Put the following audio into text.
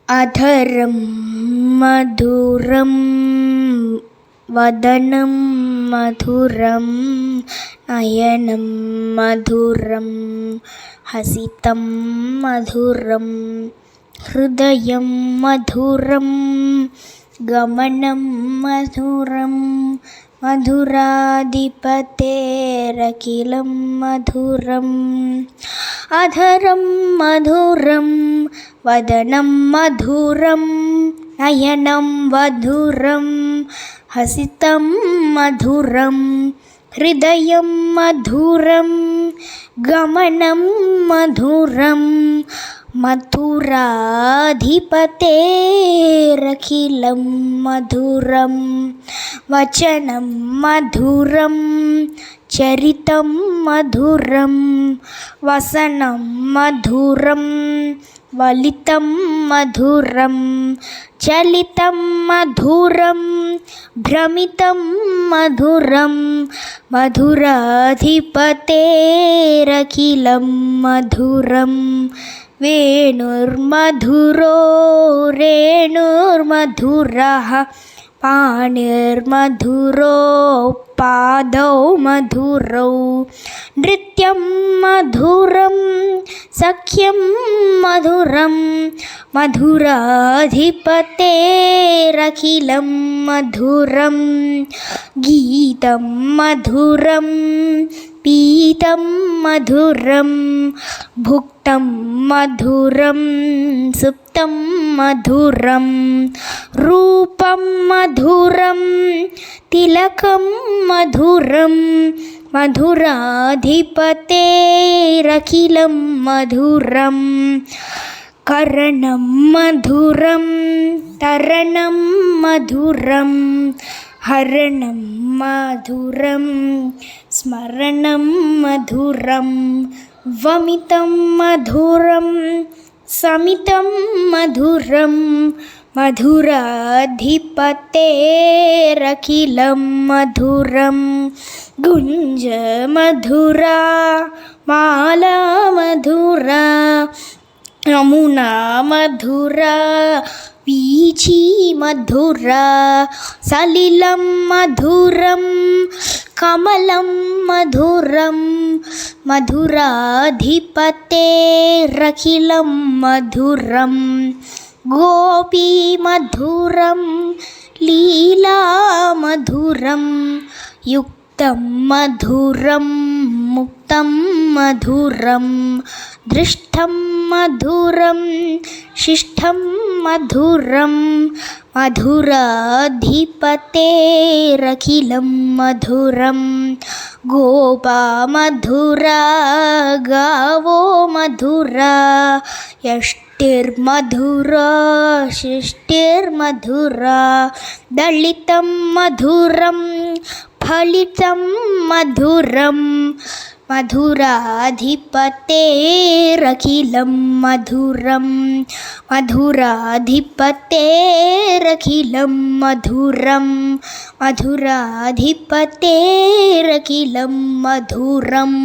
अधरं मधुरं वदनं मधुरं नयनं मधुरं हसितं मधुरं हृदयं मधुरं गमनं मधुरं मधुराधिपतेरखिलं मधुरम् अधरं मधुरं वदनं मधुरं नयनं मधुरं हसितं मधुरं हृदयं मधुरं गमनं मधुरं मधुराधिपतेरखिलं मधुरं वचनं मधुरं चरितं मधुरं वसनं मधुरं वलितं मधुरं चलितं मधुरं भ्रमितं मधुरं मधुराधिपतेरखिलं मधुरं वेणुर्मधुरो रेणुर्मधुरः पाणिर्मधुरो पादौ मधुरौ नृत्यं मधुरं सख्यं मधुरं मधुराधिपतेरखिलं मधुरं गीतं मधुरं पीतं मधुरं भुक्तं मधुरं सुप्तं मधुरं रूपं मधुरं तिलकं मधुरं मधुराधिपतेरखिलं मधुरं कर्णं मधुरं तरणं मधुरं हरणं मधुरं स्मरणं मधुरं वमितं मधुरं समितं मधुरं मधुराधिपतेरखिलं मधुरं गुञ्ज मधुरा माला मधुरा यमुना मधुरा वीची मधुरा सलिलं मधुरं कमलं मधुरं मधुराधिपतेरखिलं मधुरं गोपी मधुरं लीला मधुरं युक्तं मधुरं मुक्तं मधुरं दृष्टं मधुरं शिष्टं मधुरं मधुराधिपतेरखिलं मधुरं गोपा मधुरा गावो मधुरा यष्टिर्मधुरा शिष्टिर्मधुरा दलितं मधुरं फलितं मधुरं मधुराधिपतेरखिलं मधुरं मधुराधिपतेरखिलं मधुरं मधुराधिपतेरखिलं मधुरम्